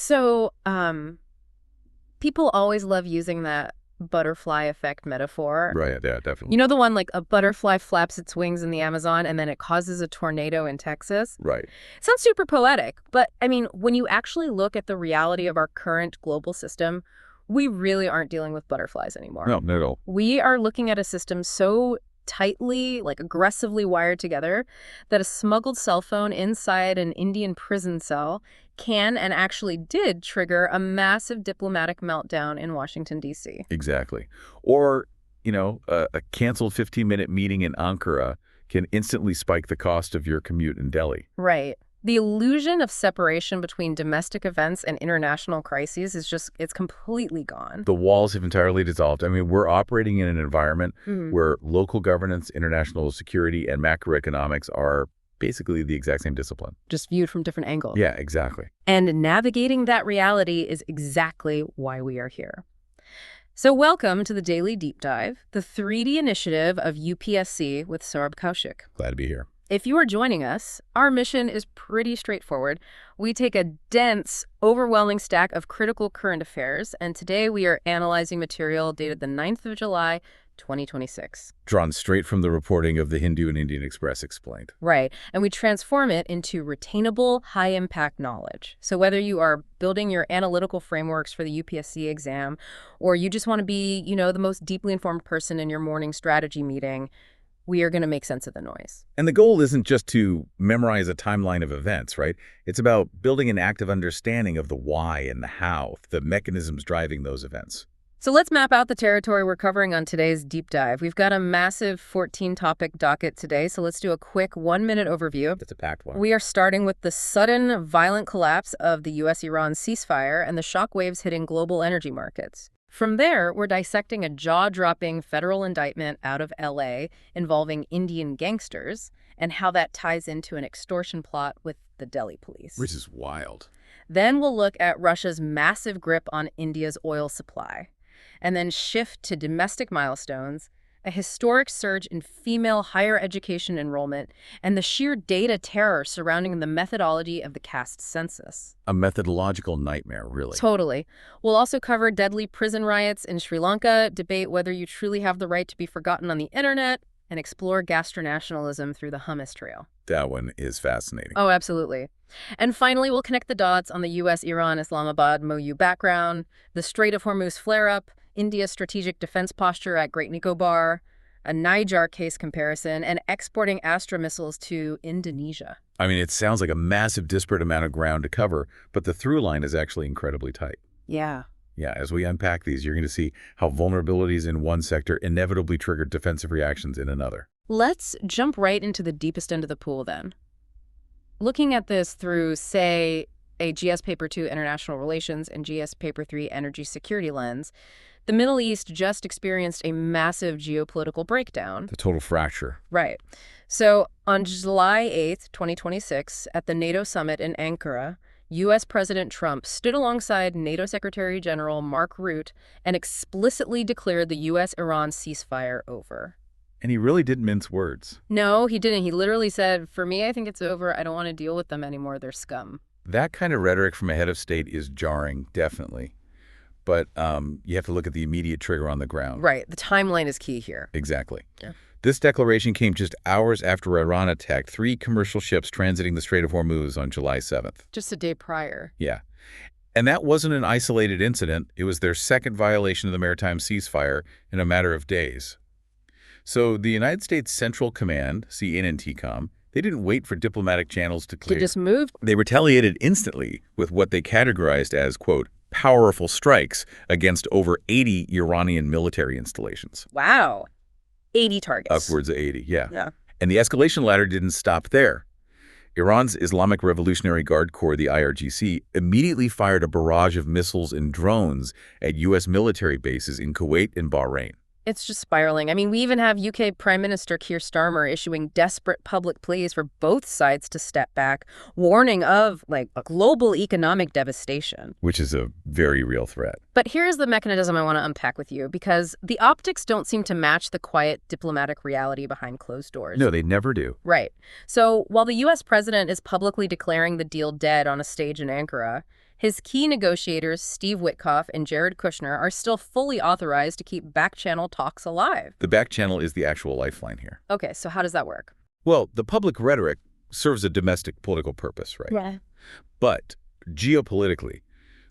So, people always love using that butterfly effect metaphor. Right, yeah, definitely. You know the one like a butterfly flaps its wings in the Amazon and then it causes a tornado in Texas? Right. It sounds super poetic, but I mean, when you actually look at the reality of our current global system, we really aren't dealing with butterflies anymore. No, not at all. We are looking at a system so tightly, like aggressively wired together that a smuggled cell phone inside an Indian prison cell can and actually did trigger a massive diplomatic meltdown in Washington, D.C. Exactly. Or, a canceled 15-minute meeting in Ankara can instantly spike the cost of your commute in Delhi. Right. The illusion of separation between domestic events and international crises it's completely gone. The walls have entirely dissolved. I mean, we're operating in an environment where local governance, international security, and macroeconomics are basically the exact same discipline. Just viewed from different angles. Yeah, exactly. And navigating that reality is exactly why we are here. So welcome to the Daily Deep Dive, the 3D initiative of UPSC with Saurabh Kaushik. Glad to be here. If you are joining us, our mission is pretty straightforward. We take a dense, overwhelming stack of critical current affairs, and today we are analyzing material dated the 9th of July, 2026. Drawn straight from the reporting of the Hindu and Indian Express explained. Right, and we transform it into retainable, high-impact knowledge. So whether you are building your analytical frameworks for the UPSC exam, or you just want to be, the most deeply informed person in your morning strategy meeting, we are going to make sense of the noise. And the goal isn't just to memorize a timeline of events, right? It's about building an active understanding of the why and the how, the mechanisms driving those events. So let's map out the territory we're covering on today's deep dive. We've got a massive 14-topic docket today, so let's do a quick 1-minute overview. That's a packed one. We are starting with the sudden, violent collapse of the U.S.-Iran ceasefire and the shockwaves hitting global energy markets. From there, we're dissecting a jaw-dropping federal indictment out of L.A. involving Indian gangsters and how that ties into an extortion plot with the Delhi police. Which is wild. Then we'll look at Russia's massive grip on India's oil supply, and then shift to domestic milestones, a historic surge in female higher education enrollment, and the sheer data terror surrounding the methodology of the Caste census. A methodological nightmare, really. Totally. We'll also cover deadly prison riots in Sri Lanka, debate whether you truly have the right to be forgotten on the internet, and explore gastronationalism through the Hummus trail. That one is fascinating. Oh, absolutely. And finally, we'll connect the dots on the U.S.-Iran-Islamabad MOU background, the Strait of Hormuz flare-up, India's strategic defense posture at Great Nicobar, a Nijjar case comparison, and exporting Astra missiles to Indonesia. I mean, it sounds like a massive, disparate amount of ground to cover, but the through line is actually incredibly tight. Yeah. Yeah, as we unpack these, you're going to see how vulnerabilities in one sector inevitably triggered defensive reactions in another. Let's jump right into the deepest end of the pool then. Looking at this through, say, a GS Paper 2 International Relations and GS Paper 3 Energy Security lens, the Middle East just experienced a massive geopolitical breakdown. The total fracture. Right. So on July 8th, 2026, at the NATO summit in Ankara, U.S. President Trump stood alongside NATO Secretary General Mark Rutte and explicitly declared the U.S.-Iran ceasefire over. And he really didn't mince words. No, he didn't. He literally said, "For me, I think it's over. I don't want to deal with them anymore. They're scum." That kind of rhetoric from a head of state is jarring, definitely. But you have to look at the immediate trigger on the ground. Right. The timeline is key here. Exactly. Yeah. This declaration came just hours after Iran attacked 3 commercial ships transiting the Strait of Hormuz on July 7th. Just a day prior. Yeah. And that wasn't an isolated incident. It was their second violation of the maritime ceasefire in a matter of days. So the United States Central Command, CNNTCOM, they didn't wait for diplomatic channels to clear. They just moved. They retaliated instantly with what they categorized as, quote, powerful strikes against over 80 Iranian military installations. Wow. 80 targets. Upwards of 80, yeah. Yeah. And the escalation ladder didn't stop there. Iran's Islamic Revolutionary Guard Corps, the IRGC, immediately fired a barrage of missiles and drones at U.S. military bases in Kuwait and Bahrain. It's just spiraling. I mean, we even have UK Prime Minister Keir Starmer issuing desperate public pleas for both sides to step back, warning of, a global economic devastation. Which is a very real threat. But here's the mechanism I want to unpack with you, because the optics don't seem to match the quiet diplomatic reality behind closed doors. No, they never do. Right. So while the U.S. president is publicly declaring the deal dead on a stage in Ankara, His key negotiators, Steve Witkoff and Jared Kushner, are still fully authorized to keep back-channel talks alive. The back channel is the actual lifeline here. Okay, so how does that work? Well, the public rhetoric serves a domestic political purpose, right? Yeah. But geopolitically,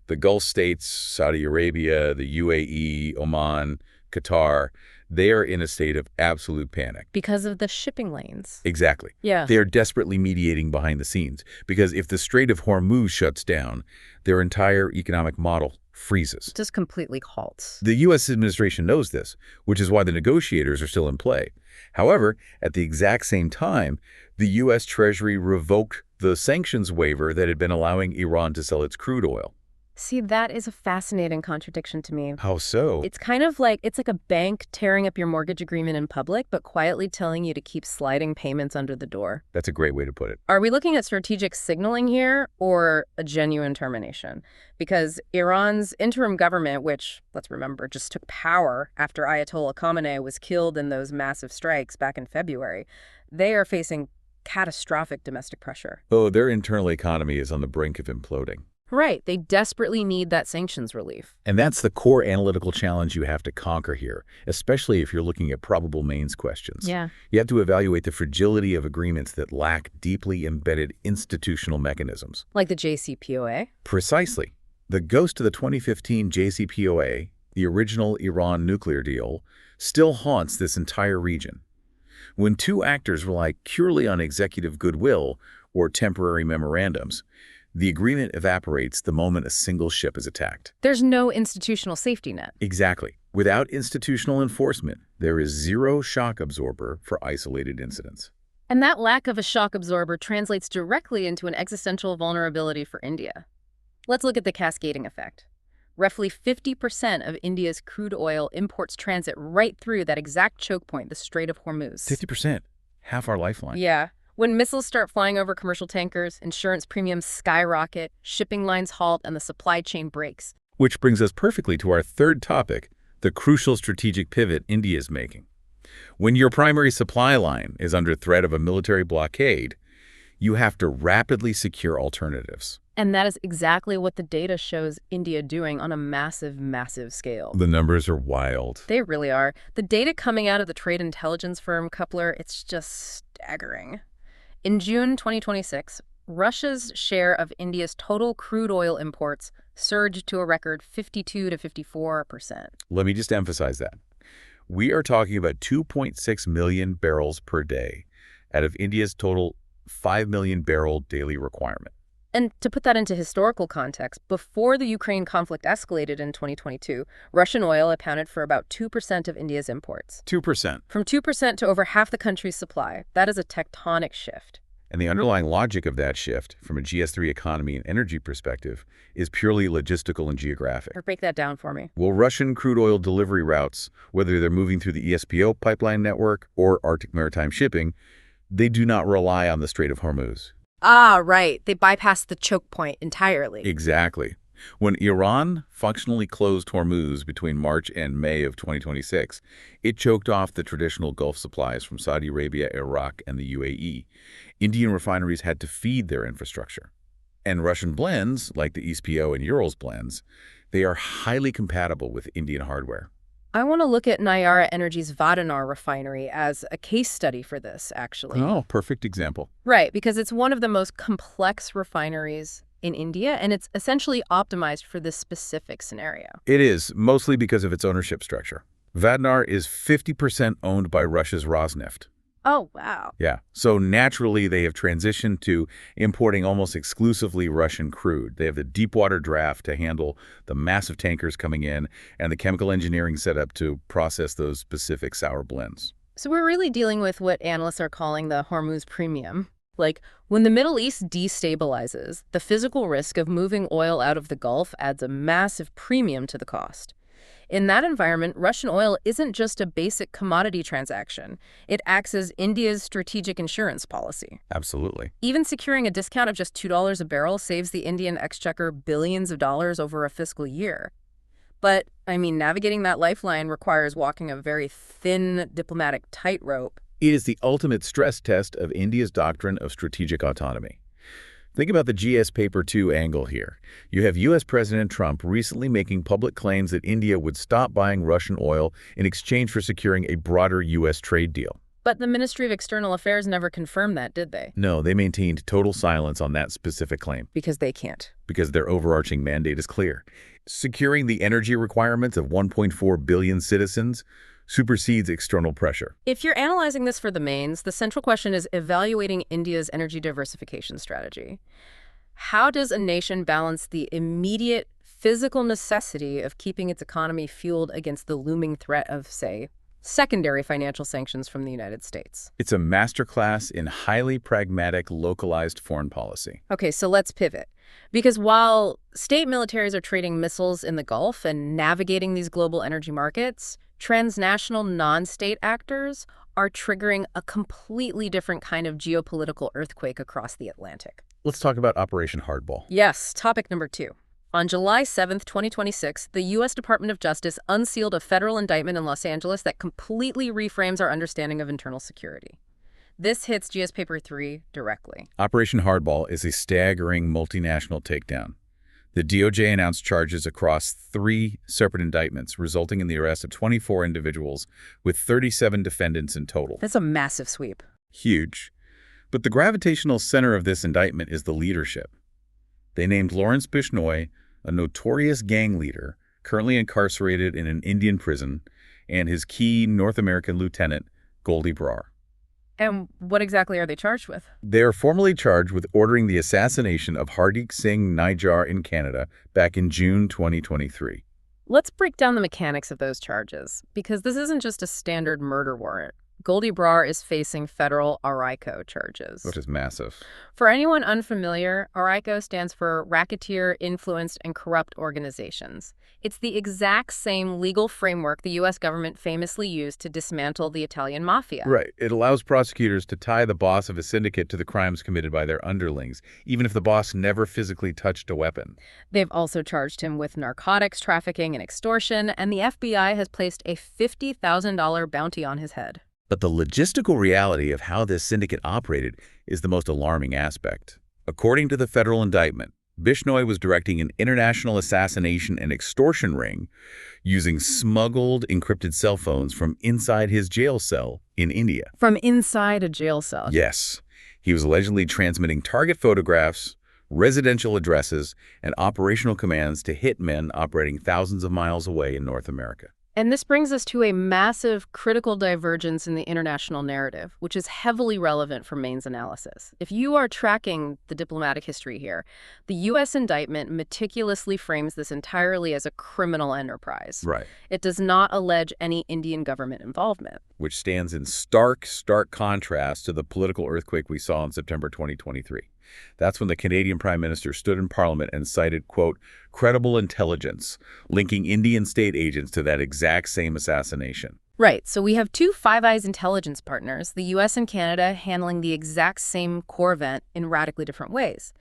the Gulf states, Saudi Arabia, the UAE, Oman, Qatar, they are in a state of absolute panic. Because of the shipping lanes. Exactly. Yeah. They are desperately mediating behind the scenes because if the Strait of Hormuz shuts down, their entire economic model freezes. Just completely halts. The U.S. administration knows this, which is why the negotiators are still in play. However, at the exact same time, the U.S. Treasury revoked the sanctions waiver that had been allowing Iran to sell its crude oil. See, that is a fascinating contradiction to me. How so? It's kind of like, it's like a bank tearing up your mortgage agreement in public, but quietly telling you to keep sliding payments under the door. That's a great way to put it. Are we looking at strategic signaling here or a genuine termination? Because Iran's interim government, which, let's remember, just took power after Ayatollah Khamenei was killed in those massive strikes back in February, they are facing catastrophic domestic pressure. Oh, their internal economy is on the brink of imploding. Right. They desperately need that sanctions relief. And that's the core analytical challenge you have to conquer here, especially if you're looking at probable mains questions. Yeah. You have to evaluate the fragility of agreements that lack deeply embedded institutional mechanisms. Like the JCPOA? Precisely. The ghost of the 2015 JCPOA, the original Iran nuclear deal, still haunts this entire region. When two actors rely purely on executive goodwill or temporary memorandums, the agreement evaporates the moment a single ship is attacked. There's no institutional safety net. Exactly. Without institutional enforcement, there is zero shock absorber for isolated incidents. And that lack of a shock absorber translates directly into an existential vulnerability for India. Let's look at the cascading effect. Roughly 50% of India's crude oil imports transit right through that exact choke point, the Strait of Hormuz. 50%. Half our lifeline. Yeah. When missiles start flying over commercial tankers, insurance premiums skyrocket, shipping lines halt, and the supply chain breaks. Which brings us perfectly to our third topic, the crucial strategic pivot India is making. When your primary supply line is under threat of a military blockade, you have to rapidly secure alternatives. And that is exactly what the data shows India doing on a massive, massive scale. The numbers are wild. They really are. The data coming out of the trade intelligence firm Kepler, it's just staggering. In June 2026, Russia's share of India's total crude oil imports surged to a record 52 to 54%. Let me just emphasize that. We are talking about 2.6 million barrels per day out of India's total 5 million barrel daily requirement. And to put that into historical context, before the Ukraine conflict escalated in 2022, Russian oil accounted for about 2% of India's imports. 2%. From 2% to over half the country's supply. That is a tectonic shift. And the underlying logic of that shift, from a GS3 economy and energy perspective, is purely logistical and geographic. Break that down for me. Well, Russian crude oil delivery routes, whether they're moving through the ESPO pipeline network or Arctic maritime shipping, they do not rely on the Strait of Hormuz. Ah, right. They bypassed the choke point entirely. Exactly. When Iran functionally closed Hormuz between March and May of 2026, it choked off the traditional Gulf supplies from Saudi Arabia, Iraq, and the UAE. Indian refineries had to feed their infrastructure. And Russian blends, like the ESPO and Urals blends, they are highly compatible with Indian hardware. I want to look at Nijjar Energy's Vadanar refinery as a case study for this, actually. Oh, perfect example. Right, because it's one of the most complex refineries in India, and it's essentially optimized for this specific scenario. It is, mostly because of its ownership structure. Vadanar is 50% owned by Russia's Rosneft. Oh, wow. Yeah, so naturally they have transitioned to importing almost exclusively Russian crude. They have the deepwater draft to handle the massive tankers coming in and the chemical engineering setup to process those specific sour blends. So we're really dealing with what analysts are calling the Hormuz premium. Like, when the Middle East destabilizes, the physical risk of moving oil out of the Gulf adds a massive premium to the cost. In that environment, Russian oil isn't just a basic commodity transaction. It acts as India's strategic insurance policy. Absolutely. Even securing a discount of just $2 a barrel saves the Indian exchequer billions of dollars over a fiscal year. But, I mean, navigating that lifeline requires walking a very thin diplomatic tightrope. It is the ultimate stress test of India's doctrine of strategic autonomy. Think about the GS Paper 2 angle here. You have U.S. President Trump recently making public claims that India would stop buying Russian oil in exchange for securing a broader U.S. trade deal. But the Ministry of External Affairs never confirmed that, did they? No, they maintained total silence on that specific claim. Because they can't. Because their overarching mandate is clear. Securing the energy requirements of 1.4 billion citizens supersedes external pressure. If you're analyzing this for the mains, the central question is evaluating India's energy diversification strategy. How does a nation balance the immediate physical necessity of keeping its economy fueled against the looming threat of, say, secondary financial sanctions from the United States? It's a masterclass in highly pragmatic, localized foreign policy. Okay, so let's pivot. Because while state militaries are trading missiles in the Gulf and navigating these global energy markets, transnational non-state actors are triggering a completely different kind of geopolitical earthquake across the Atlantic. Let's talk about Operation Hardball. Yes, topic number 2. On July 7, 2026, the U.S. Department of Justice unsealed a federal indictment in Los Angeles that completely reframes our understanding of internal security. This hits GS Paper 3 directly. Operation Hardball is a staggering multinational takedown. The DOJ announced charges across 3 separate indictments, resulting in the arrest of 24 individuals with 37 defendants in total. That's a massive sweep. Huge. But the gravitational center of this indictment is the leadership. They named Lawrence Bishnoi, a notorious gang leader, currently incarcerated in an Indian prison, and his key North American lieutenant, Brar. And what exactly are they charged with? They are formally charged with ordering the assassination of Hardeep Singh Nijjar in Canada back in June 2023. Let's break down the mechanics of those charges, because this isn't just a standard murder warrant. Brar is facing federal RICO charges. Which is massive. For anyone unfamiliar, RICO stands for Racketeer, Influenced, and Corrupt Organizations. It's the exact same legal framework the U.S. government famously used to dismantle the Italian mafia. Right. It allows prosecutors to tie the boss of a syndicate to the crimes committed by their underlings, even if the boss never physically touched a weapon. They've also charged him with narcotics trafficking and extortion, and the FBI has placed a $50,000 bounty on his head. But the logistical reality of how this syndicate operated is the most alarming aspect. According to the federal indictment, Bishnoi was directing an international assassination and extortion ring using smuggled, encrypted cell phones from inside his jail cell in India. From inside a jail cell? Yes. He was allegedly transmitting target photographs, residential addresses, and operational commands to hitmen operating thousands of miles away in North America. And this brings us to a massive critical divergence in the international narrative, which is heavily relevant for Maine's analysis. If you are tracking the diplomatic history here, the U.S. indictment meticulously frames this entirely as a criminal enterprise. Right. It does not allege any Indian government involvement. Which stands in stark contrast to the political earthquake we saw in September 2023. That's when the Canadian Prime Minister stood in Parliament and cited, quote, credible intelligence, linking Indian state agents to that exact same assassination. Right. So we have 2 Five Eyes intelligence partners, the U.S. and Canada, handling the exact same core event in radically different ways.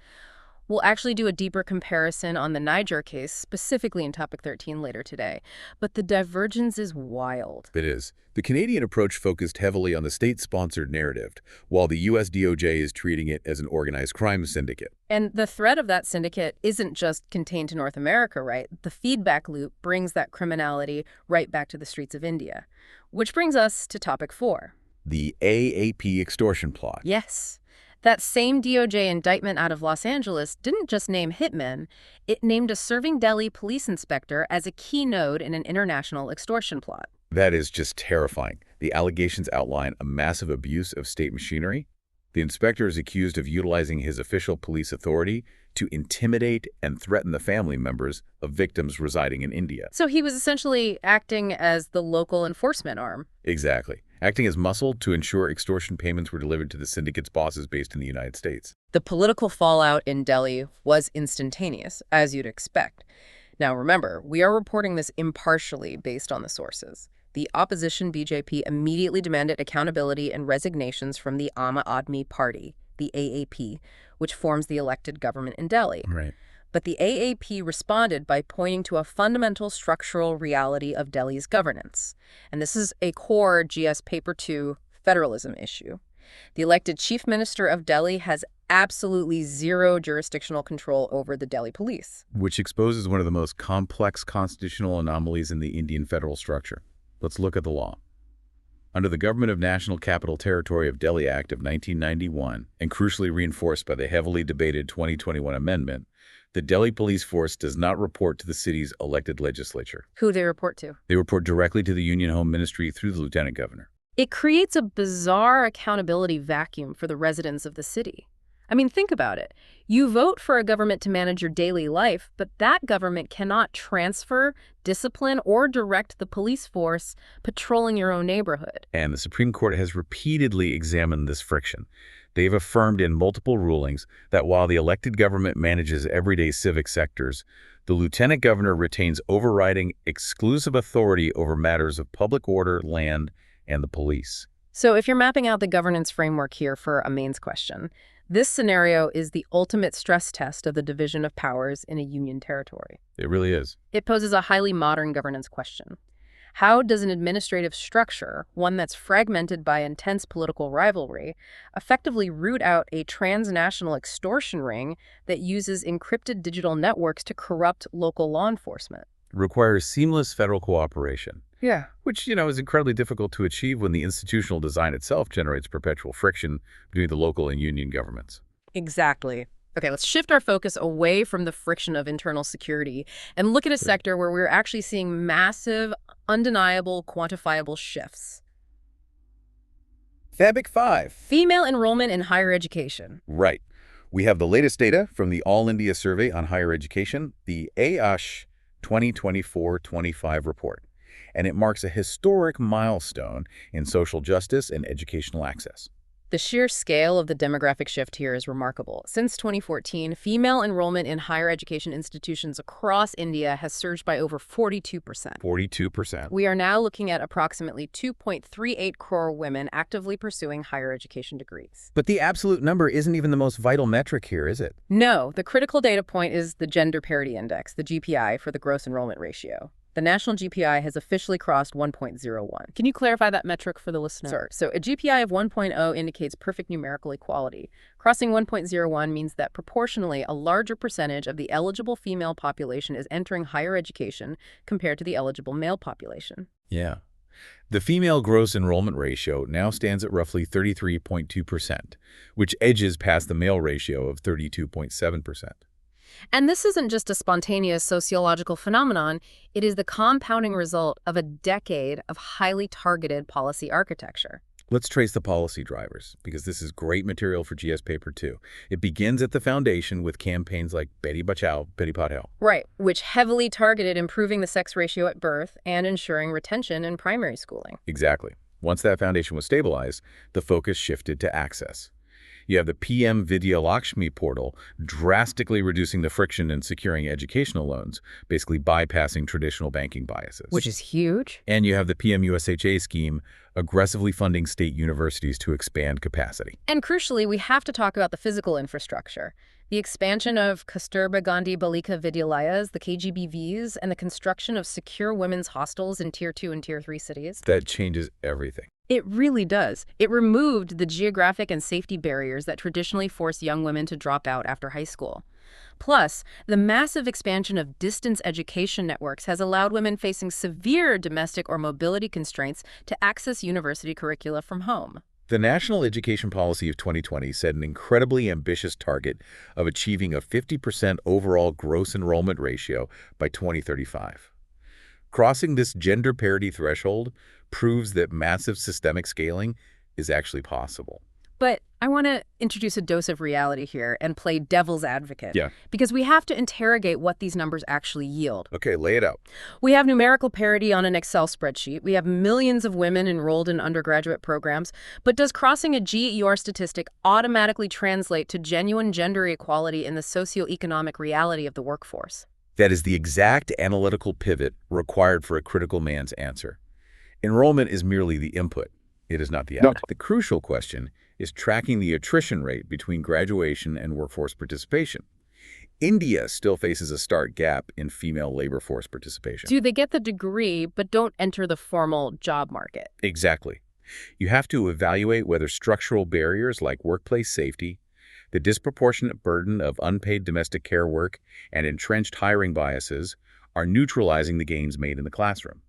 We'll actually do a deeper comparison on the Nijjar case, specifically in Topic 13 later today. But the divergence is wild. It is. The Canadian approach focused heavily on the state-sponsored narrative, while the U.S. DOJ is treating it as an organized crime syndicate. And the threat of that syndicate isn't just contained to North America, right? The feedback loop brings that criminality right back to the streets of India. Which brings us to Topic 4. The AAP extortion plot. Yes. That same DOJ indictment out of Los Angeles didn't just name hitmen, it named a serving Delhi police inspector as a key node in an international extortion plot. That is just terrifying. The allegations outline a massive abuse of state machinery. The inspector is accused of utilizing his official police authority to intimidate and threaten the family members of victims residing in India. So he was essentially acting as the local enforcement arm. Exactly. Acting as muscle to ensure extortion payments were delivered to the syndicate's bosses based in the United States. The political fallout in Delhi was instantaneous, as you'd expect. Now remember, we are reporting this impartially based on the sources. The opposition BJP immediately demanded accountability and resignations from the Aam Aadmi Party, the AAP, which forms the elected government in Delhi. Right. But the AAP responded by pointing to a fundamental structural reality of Delhi's governance. And this is a core GS Paper 2 federalism issue. The elected chief minister of Delhi has absolutely zero jurisdictional control over the Delhi police. Which exposes one of the most complex constitutional anomalies in the Indian federal structure. Let's look at the law. Under the Government of National Capital Territory of Delhi Act of 1991, and crucially reinforced by the heavily debated 2021 amendment, the Delhi police force does not report to the city's elected legislature. Who they report to? They report directly to the Union Home Ministry through the lieutenant governor. It creates a bizarre accountability vacuum for the residents of the city. I mean, think about it. You vote for a government to manage your daily life, but that government cannot transfer, discipline, or direct the police force patrolling your own neighborhood. And the Supreme Court has repeatedly examined this friction. They've affirmed in multiple rulings that while the elected government manages everyday civic sectors, the lieutenant governor retains overriding exclusive authority over matters of public order, land, and the police. So if you're mapping out the governance framework here for a mains question, this scenario is the ultimate stress test of the division of powers in a union territory. It really is. It poses a highly modern governance question. How does an administrative structure, one that's fragmented by intense political rivalry, effectively root out a transnational extortion ring that uses encrypted digital networks to corrupt local law enforcement? It requires seamless federal cooperation. Yeah. Which, is incredibly difficult to achieve when the institutional design itself generates perpetual friction between the local and union governments. Exactly. Okay, let's shift our focus away from the friction of internal security and look at a sector where we're actually seeing massive, undeniable, quantifiable shifts. Fabric 5. Female enrollment in higher education. Right. We have the latest data from the All India Survey on Higher Education, the AASH 2024-25 report. And it marks a historic milestone in social justice and educational access. The sheer scale of the demographic shift here is remarkable. Since 2014, female enrollment in higher education institutions across India has surged by over 42%. 42%. We are now looking at approximately 2.38 crore women actively pursuing higher education degrees. But the absolute number isn't even the most vital metric here, is it? No, the critical data point is the Gender Parity Index, the GPI, for the gross enrollment ratio. The national GPI has officially crossed 1.01. Can you clarify that metric for the listener? Sure. So a GPI of 1.0 indicates perfect numerical equality. Crossing 1.01 means that proportionally a larger percentage of the eligible female population is entering higher education compared to the eligible male population. Yeah. The female gross enrollment ratio now stands at roughly 33.2%, which edges past the male ratio of 32.7%. And this isn't just a spontaneous sociological phenomenon, it is the compounding result of a decade of highly targeted policy architecture. Let's trace the policy drivers, because this is great material for GS Paper 2. It begins at the foundation with campaigns like Beti Bachao, Beti Padhao. Right, which heavily targeted improving the sex ratio at birth and ensuring retention in primary schooling. Exactly. Once that foundation was stabilized, the focus shifted to access. You have the PM Vidya Lakshmi portal drastically reducing the friction in securing educational loans, basically bypassing traditional banking biases. Which is huge. And you have the PM USHA scheme aggressively funding state universities to expand capacity. And crucially, we have to talk about the physical infrastructure. The expansion of Kasturba Gandhi Balika Vidyalayas, the KGBVs, and the construction of secure women's hostels in Tier 2 and Tier 3 cities. That changes everything. It really does. It removed the geographic and safety barriers that traditionally force young women to drop out after high school. Plus, the massive expansion of distance education networks has allowed women facing severe domestic or mobility constraints to access university curricula from home. The National Education Policy of 2020 set an incredibly ambitious target of achieving a 50% overall gross enrollment ratio by 2035. Crossing this gender parity threshold proves that massive systemic scaling is actually possible. But I want to introduce a dose of reality here and play devil's advocate. Yeah. Because we have to interrogate what these numbers actually yield. Okay, lay it out. We have numerical parity on an Excel spreadsheet. We have millions of women enrolled in undergraduate programs. But does crossing a GER statistic automatically translate to genuine gender equality in the socioeconomic reality of the workforce? That is the exact analytical pivot required for a critical man's answer. Enrollment is merely the input. It is not the output. The crucial question is tracking the attrition rate between graduation and workforce participation. India still faces a stark gap in female labor force participation. Do they get the degree but don't enter the formal job market? Exactly. You have to evaluate whether structural barriers like workplace safety, the disproportionate burden of unpaid domestic care work, and entrenched hiring biases are neutralizing the gains made in the classroom.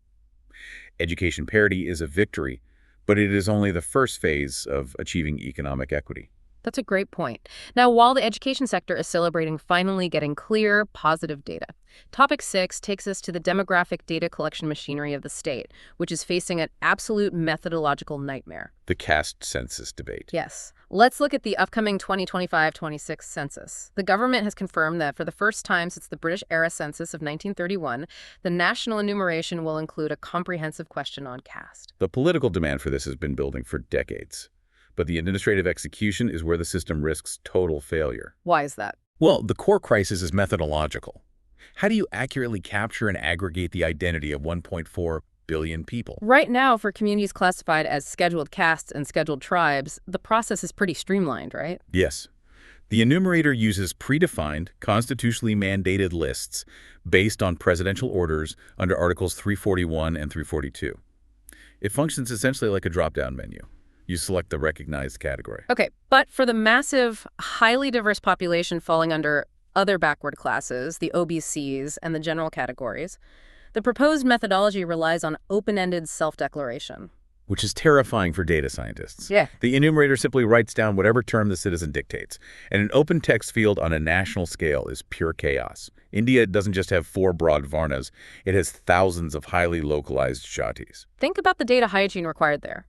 Education parity is a victory, but it is only the first phase of achieving economic equity. That's a great point. Now, while the education sector is celebrating finally getting clear, positive data, Topic 6 takes us to the demographic data collection machinery of the state, which is facing an absolute methodological nightmare. The caste census debate. Yes. Let's look at the upcoming 2025-26 census. The government has confirmed that for the first time since the British-era census of 1931, the national enumeration will include a comprehensive question on caste. The political demand for this has been building for decades. But the administrative execution is where the system risks total failure. Why is that? Well, the core crisis is methodological. How do you accurately capture and aggregate the identity of 1.4 billion people? Right now, for communities classified as scheduled castes and scheduled tribes, the process is pretty streamlined, right? Yes. The enumerator uses predefined, constitutionally mandated lists based on presidential orders under Articles 341 and 342. It functions essentially like a drop-down menu. You select the recognized category. Okay, but for the massive, highly diverse population falling under other backward classes, the OBCs, and the general categories, the proposed methodology relies on open-ended self-declaration. Which is terrifying for data scientists. Yeah. The enumerator simply writes down whatever term the citizen dictates, and an open text field on a national scale is pure chaos. India doesn't just have 4 broad varnas, it has thousands of highly localized jatis. Think about the data hygiene required there.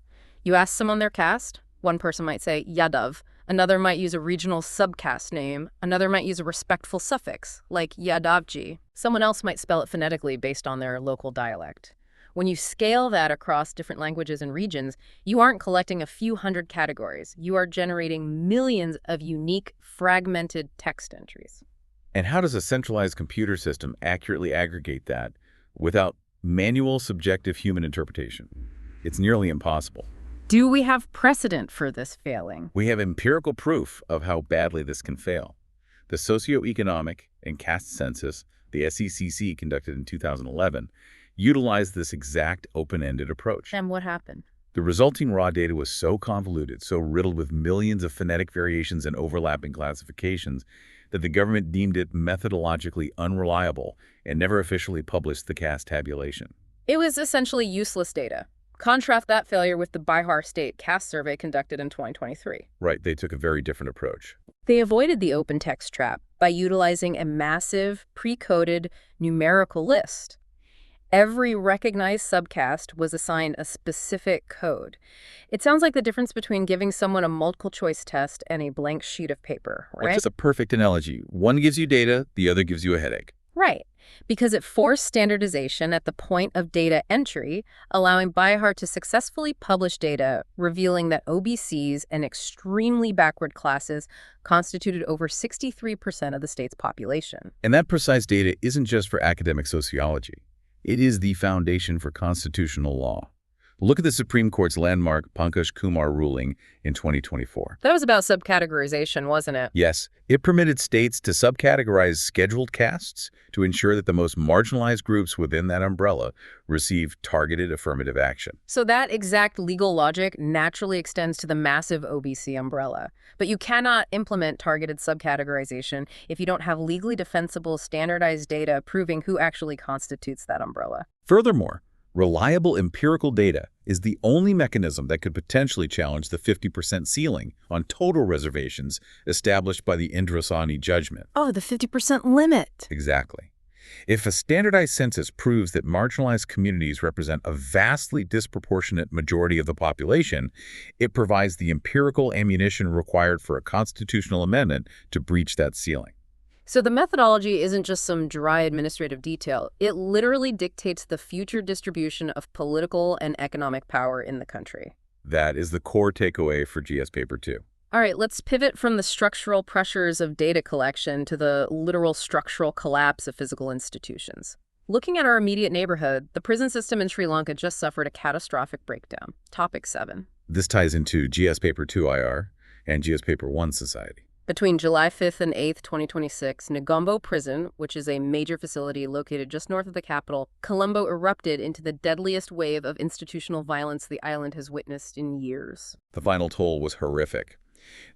You ask someone their caste, one person might say Yadav, another might use a regional subcaste name, another might use a respectful suffix, like Yadavji. Someone else might spell it phonetically based on their local dialect. When you scale that across different languages and regions, you aren't collecting a few hundred categories. You are generating millions of unique, fragmented text entries. And how does a centralized computer system accurately aggregate that without manual, subjective human interpretation? It's nearly impossible. Do we have precedent for this failing? We have empirical proof of how badly this can fail. The Socioeconomic and Caste Census, the SECC conducted in 2011, utilized this exact open-ended approach. And what happened? The resulting raw data was so convoluted, so riddled with millions of phonetic variations and overlapping classifications, that the government deemed it methodologically unreliable and never officially published the caste tabulation. It was essentially useless data. Contrast that failure with the Bihar State Caste Survey conducted in 2023. Right, they took a very different approach. They avoided the open text trap by utilizing a massive, pre-coded numerical list. Every recognized subcaste was assigned a specific code. It sounds like the difference between giving someone a multiple-choice test and a blank sheet of paper, right? That's a perfect analogy. One gives you data, the other gives you a headache. Right, because it forced standardization at the point of data entry, allowing Bihar to successfully publish data revealing that OBCs and extremely backward classes constituted over 63% of the state's population. And that precise data isn't just for academic sociology. It is the foundation for constitutional law. Look at the Supreme Court's landmark Pankaj Kumar ruling in 2024. That was about subcategorization, wasn't it? Yes, it permitted states to subcategorize scheduled castes to ensure that the most marginalized groups within that umbrella receive targeted affirmative action. So that exact legal logic naturally extends to the massive OBC umbrella. But you cannot implement targeted subcategorization if you don't have legally defensible, standardized data proving who actually constitutes that umbrella. Furthermore, reliable empirical data is the only mechanism that could potentially challenge the 50% ceiling on total reservations established by the Indrasani judgment. Oh, the 50% limit. Exactly. If a standardized census proves that marginalized communities represent a vastly disproportionate majority of the population, it provides the empirical ammunition required for a constitutional amendment to breach that ceiling. So the methodology isn't just some dry administrative detail. It literally dictates the future distribution of political and economic power in the country. That is the core takeaway for GS Paper 2. All right, let's pivot from the structural pressures of data collection to the literal structural collapse of physical institutions. Looking at our immediate neighborhood, the prison system in Sri Lanka just suffered a catastrophic breakdown. Topic 7. This ties into GS Paper 2 IR and GS Paper 1 Society. Between July 5th and 8th, 2026, Negombo Prison, which is a major facility located just north of the capital, Colombo erupted into the deadliest wave of institutional violence the island has witnessed in years. The final toll was horrific.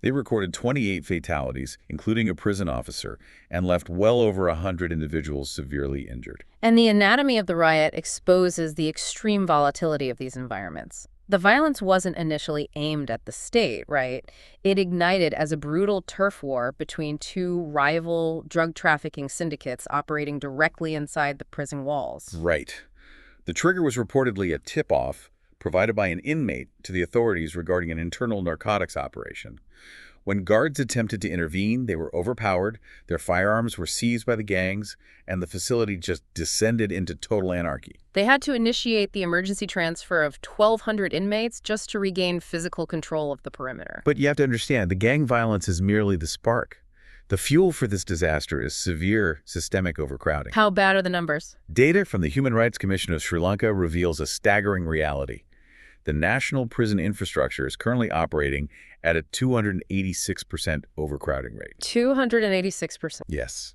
They recorded 28 fatalities, including a prison officer, and left well over 100 individuals severely injured. And the anatomy of the riot exposes the extreme volatility of these environments. The violence wasn't initially aimed at the state, right? It ignited as a brutal turf war between two rival drug trafficking syndicates operating directly inside the prison walls. Right. The trigger was reportedly a tip-off provided by an inmate to the authorities regarding an internal narcotics operation. When guards attempted to intervene, they were overpowered, their firearms were seized by the gangs, and the facility just descended into total anarchy. They had to initiate the emergency transfer of 1,200 inmates just to regain physical control of the perimeter. But you have to understand, the gang violence is merely the spark. The fuel for this disaster is severe systemic overcrowding. How bad are the numbers? Data from the Human Rights Commission of Sri Lanka reveals a staggering reality. The national prison infrastructure is currently operating at a 286% overcrowding rate. 286%. Yes.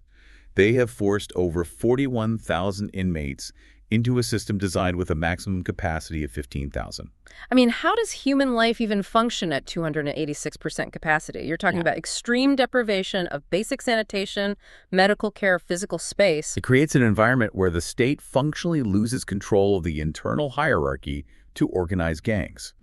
They have forced over 41,000 inmates into a system designed with a maximum capacity of 15,000. I mean, how does human life even function at 286% capacity? You're talking about extreme deprivation of basic sanitation, medical care, physical space. It creates an environment where the state functionally loses control of the internal hierarchy to organize gangs.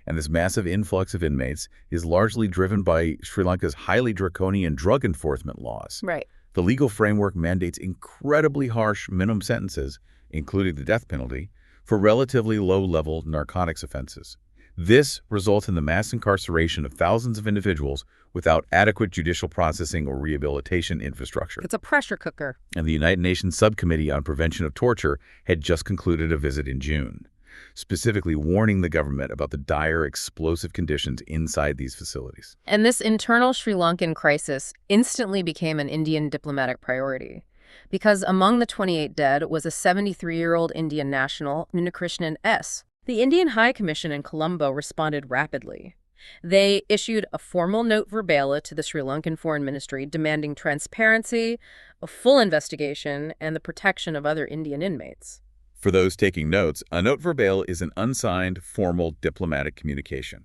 And this massive influx of inmates is largely driven by Sri Lanka's highly draconian drug enforcement laws. Right. The legal framework mandates incredibly harsh minimum sentences, including the death penalty, for relatively low-level narcotics offenses. This results in the mass incarceration of thousands of individuals without adequate judicial processing or rehabilitation infrastructure. It's a pressure cooker. And the United Nations Subcommittee on Prevention of Torture had just concluded a visit in June, specifically warning the government about the dire, explosive conditions inside these facilities. And this internal Sri Lankan crisis instantly became an Indian diplomatic priority, because among the 28 dead was a 73-year-old Indian national, Unnikrishnan S. The Indian High Commission in Colombo responded rapidly. They issued a formal note verbale to the Sri Lankan Foreign Ministry demanding transparency, a full investigation, and the protection of other Indian inmates. For those taking notes, a note verbale is an unsigned, formal diplomatic communication.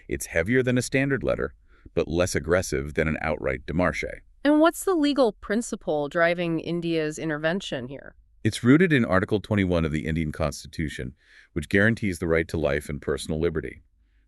It's heavier than a standard letter, but less aggressive than an outright démarche. And what's the legal principle driving India's intervention here? It's rooted in Article 21 of the Indian Constitution, which guarantees the right to life and personal liberty.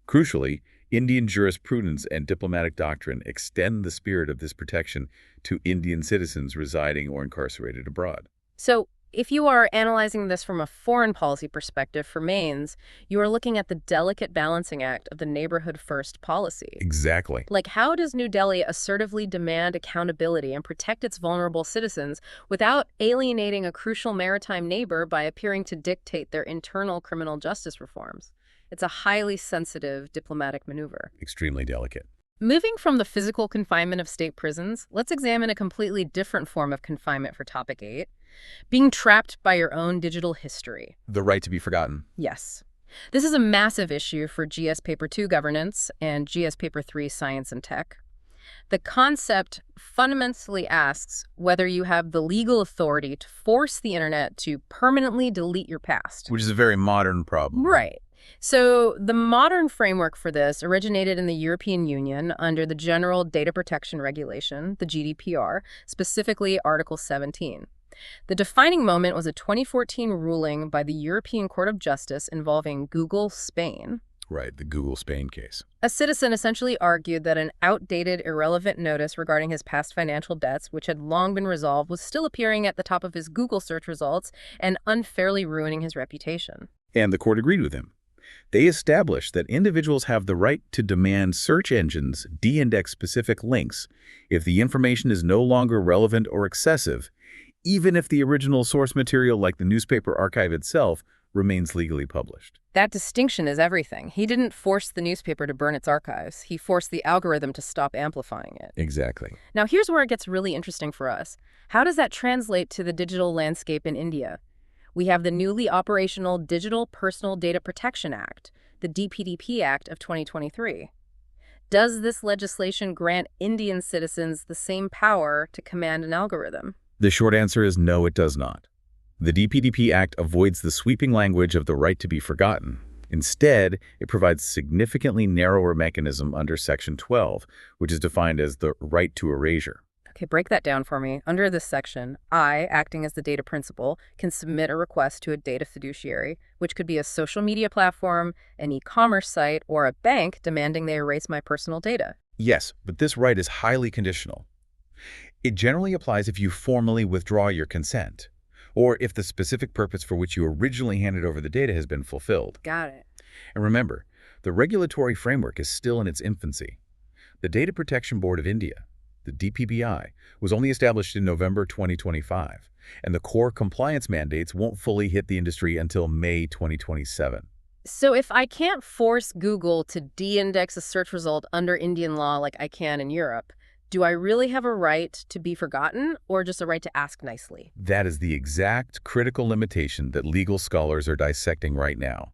Crucially, Indian jurisprudence and diplomatic doctrine extend the spirit of this protection to Indian citizens residing or incarcerated abroad. So, if you are analyzing this from a foreign policy perspective for Maines, you are looking at the delicate balancing act of the neighborhood first policy. Exactly. Like, how does New Delhi assertively demand accountability and protect its vulnerable citizens without alienating a crucial maritime neighbor by appearing to dictate their internal criminal justice reforms? It's a highly sensitive diplomatic maneuver. Extremely delicate. Moving from the physical confinement of state prisons, let's examine a completely different form of confinement for Topic 8. Being trapped by your own digital history. The right to be forgotten. Yes. This is a massive issue for GS Paper 2 governance and GS Paper 3 science and tech. The concept fundamentally asks whether you have the legal authority to force the internet to permanently delete your past. Which is a very modern problem. Right. So the modern framework for this originated in the European Union under the General Data Protection Regulation, the GDPR, specifically Article 17. The defining moment was a 2014 ruling by the European Court of Justice involving Google Spain. Right, the Google Spain case. A citizen essentially argued that an outdated, irrelevant notice regarding his past financial debts, which had long been resolved, was still appearing at the top of his Google search results and unfairly ruining his reputation. And the court agreed with him. They established that individuals have the right to demand search engines de-index specific links if the information is no longer relevant or excessive, even if the original source material, like the newspaper archive itself, remains legally published. That distinction is everything. He didn't force the newspaper to burn its archives. He forced the algorithm to stop amplifying it. Exactly. Now, here's where it gets really interesting for us. How does that translate to the digital landscape in India? We have the newly operational Digital Personal Data Protection Act, the DPDP Act of 2023. Does this legislation grant Indian citizens the same power to command an algorithm? The short answer is no, it does not. The DPDP Act avoids the sweeping language of the right to be forgotten. Instead, it provides significantly narrower mechanism under Section 12, which is defined as the right to erasure. Okay, break that down for me. Under this section, I, acting as the data principal, can submit a request to a data fiduciary, which could be a social media platform, an e-commerce site, or a bank demanding they erase my personal data. Yes, but this right is highly conditional. It generally applies if you formally withdraw your consent, or if the specific purpose for which you originally handed over the data has been fulfilled. Got it. And remember, the regulatory framework is still in its infancy. The Data Protection Board of India, the DPBI, was only established in November 2025, and the core compliance mandates won't fully hit the industry until May 2027. So if I can't force Google to de-index a search result under Indian law like I can in Europe, do I really have a right to be forgotten or just a right to ask nicely? That is the exact critical limitation that legal scholars are dissecting right now.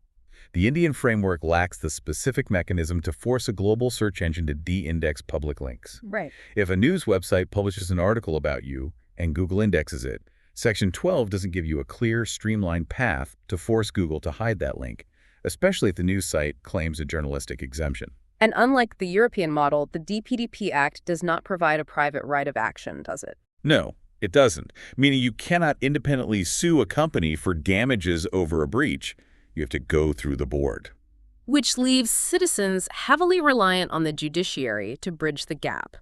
The Indian framework lacks the specific mechanism to force a global search engine to de-index public links. Right. If a news website publishes an article about you and Google indexes it, Section 12 doesn't give you a clear, streamlined path to force Google to hide that link, especially if the news site claims a journalistic exemption. And unlike the European model, the DPDP Act does not provide a private right of action, does it? No, it doesn't, meaning you cannot independently sue a company for damages over a breach. You have to go through the board. Which leaves citizens heavily reliant on the judiciary to bridge the gap.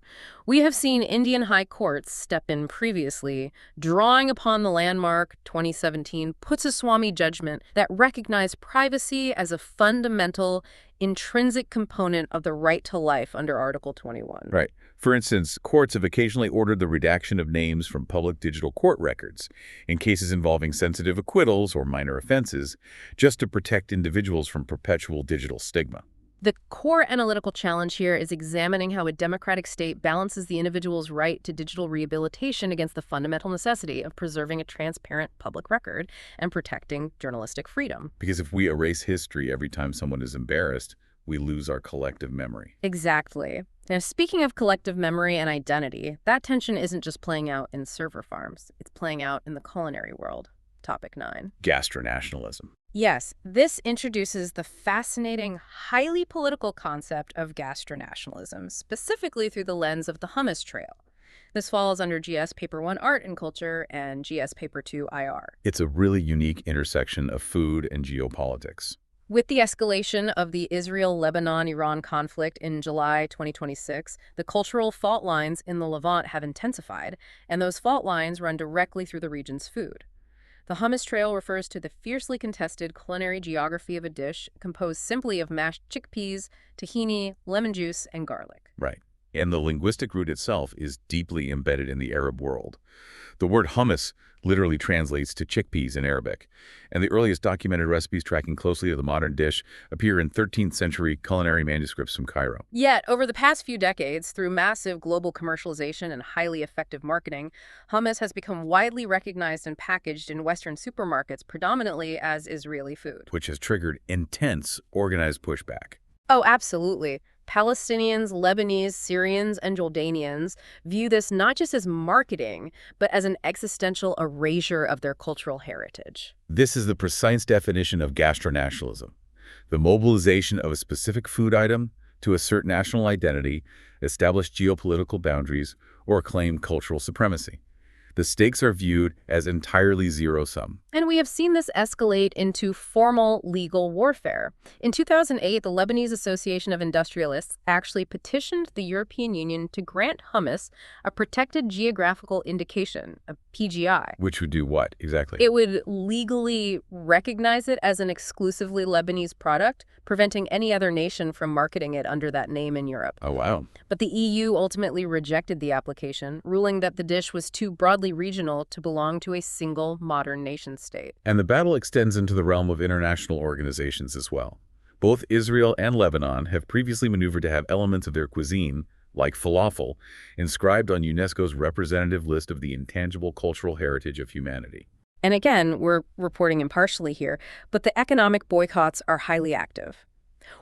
We have seen Indian high courts step in previously, drawing upon the landmark 2017 Puttaswamy judgment that recognized privacy as a fundamental, intrinsic component of the right to life under Article 21. Right. For instance, courts have occasionally ordered the redaction of names from public digital court records in cases involving sensitive acquittals or minor offenses, just to protect individuals from perpetual digital stigma. The core analytical challenge here is examining how a democratic state balances the individual's right to digital rehabilitation against the fundamental necessity of preserving a transparent public record and protecting journalistic freedom. Because if we erase history every time someone is embarrassed, we lose our collective memory. Exactly. Now, speaking of collective memory and identity, that tension isn't just playing out in server farms. It's playing out in the culinary world. Topic 9. Gastronationalism. Yes, this introduces the fascinating, highly political concept of gastronationalism, specifically through the lens of the Hummus Trail. This falls under GS Paper 1 Art and Culture and GS Paper 2 IR. It's a really unique intersection of food and geopolitics. With the escalation of the Israel-Lebanon-Iran conflict in July 2026, the cultural fault lines in the Levant have intensified, and those fault lines run directly through the region's food. The Hummus Trail refers to the fiercely contested culinary geography of a dish composed simply of mashed chickpeas, tahini, lemon juice, and garlic. Right. And the linguistic root itself is deeply embedded in the Arab world. The word hummus literally translates to chickpeas in Arabic, and the earliest documented recipes tracking closely to the modern dish appear in 13th century culinary manuscripts from Cairo. Yet, over the past few decades, through massive global commercialization and highly effective marketing, hummus has become widely recognized and packaged in Western supermarkets predominantly as Israeli food. Which has triggered intense organized pushback. Oh, absolutely. Palestinians, Lebanese, Syrians, and Jordanians view this not just as marketing, but as an existential erasure of their cultural heritage. This is the precise definition of gastronationalism, the mobilization of a specific food item to assert national identity, establish geopolitical boundaries, or claim cultural supremacy. The stakes are viewed as entirely zero-sum. And we have seen this escalate into formal legal warfare. In 2008, the Lebanese Association of Industrialists actually petitioned the European Union to grant hummus a protected geographical indication, a PGI. Which would do what, exactly? It would legally recognize it as an exclusively Lebanese product, preventing any other nation from marketing it under that name in Europe. Oh, wow. But the EU ultimately rejected the application, ruling that the dish was too broadly regional to belong to a single modern nation-state. And the battle extends into the realm of international organizations as well. Both Israel and Lebanon have previously maneuvered to have elements of their cuisine, like falafel, inscribed on UNESCO's representative list of the intangible cultural heritage of humanity. And again, we're reporting impartially here, but the economic boycotts are highly active.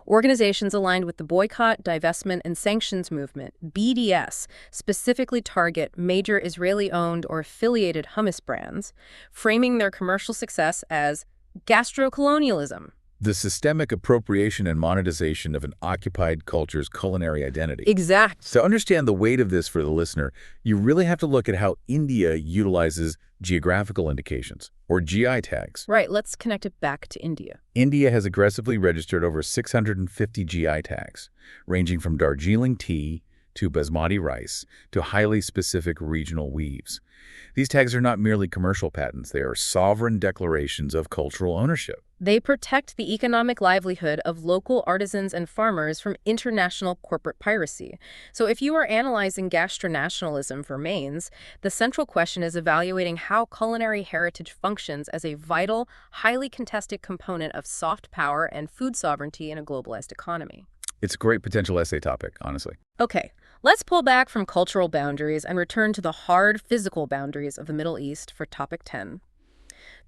Organizations aligned with the Boycott, Divestment, and Sanctions Movement, BDS, specifically target major Israeli-owned or affiliated hummus brands, framing their commercial success as gastrocolonialism. The systemic appropriation and monetization of an occupied culture's culinary identity. Exact. To understand the weight of this for the listener, you really have to look at how India utilizes geographical indications, or GI tags. Right, let's connect it back to India. India has aggressively registered over 650 GI tags, ranging from Darjeeling tea to basmati rice to highly specific regional weaves. These tags are not merely commercial patents, they are sovereign declarations of cultural ownership. They protect the economic livelihood of local artisans and farmers from international corporate piracy. So if you are analyzing gastronationalism for mains, the central question is evaluating how culinary heritage functions as a vital, highly contested component of soft power and food sovereignty in a globalized economy. It's a great potential essay topic, honestly. Okay, let's pull back from cultural boundaries and return to the hard physical boundaries of the Middle East for topic 10.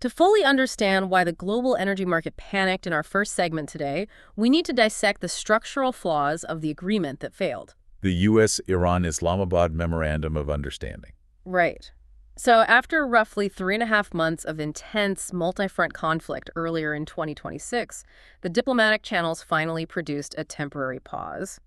To fully understand why the global energy market panicked in our first segment today, we need to dissect the structural flaws of the agreement that failed. The U.S.-Iran-Islamabad Memorandum of Understanding. Right. So after roughly 3.5 months of intense multi-front conflict earlier in 2026, the diplomatic channels finally produced a temporary pause.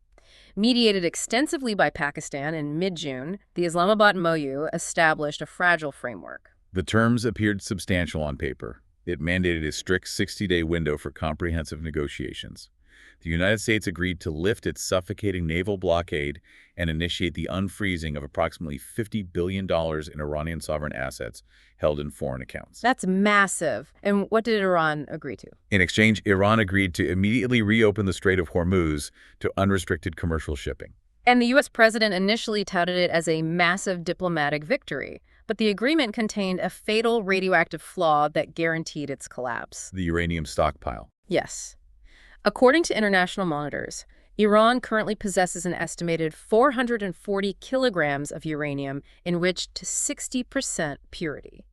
Mediated extensively by Pakistan in mid-June, the Islamabad MoU established a fragile framework. The terms appeared substantial on paper. It mandated a strict 60-day window for comprehensive negotiations. The United States agreed to lift its suffocating naval blockade and initiate the unfreezing of approximately $50 billion in Iranian sovereign assets held in foreign accounts. That's massive. And what did Iran agree to? In exchange, Iran agreed to immediately reopen the Strait of Hormuz to unrestricted commercial shipping. And the U.S. president initially touted it as a massive diplomatic victory, but the agreement contained a fatal radioactive flaw that guaranteed its collapse. The uranium stockpile. Yes. According to international monitors, Iran currently possesses an estimated 440 kilograms of uranium enriched to 60% purity.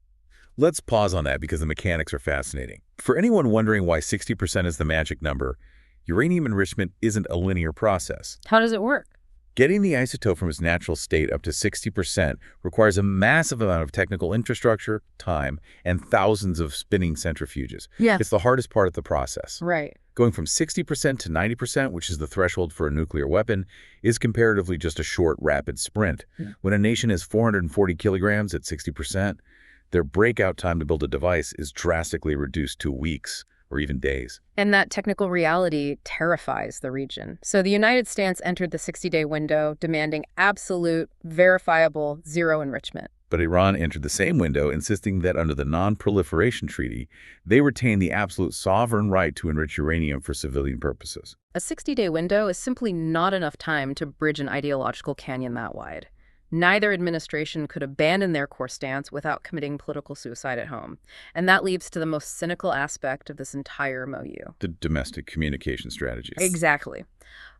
Let's pause on that because the mechanics are fascinating. For anyone wondering why 60% is the magic number, uranium enrichment isn't a linear process. How does it work? Getting the isotope from its natural state up to 60% requires a massive amount of technical infrastructure, time, and thousands of spinning centrifuges. Yeah. It's the hardest part of the process. Right. Going from 60% to 90%, which is the threshold for a nuclear weapon, is comparatively just a short, rapid sprint. Yeah. When a nation has 440 kilograms at 60%, their breakout time to build a device is drastically reduced to weeks or even days. And that technical reality terrifies the region. So the United States entered the 60-day window, demanding absolute, verifiable, zero enrichment. But Iran entered the same window, insisting that under the Non-Proliferation Treaty, they retain the absolute sovereign right to enrich uranium for civilian purposes. A 60-day window is simply not enough time to bridge an ideological canyon that wide. Neither administration could abandon their core stance without committing political suicide at home. And that leads to the most cynical aspect of this entire MoU. The domestic communication strategies. Exactly.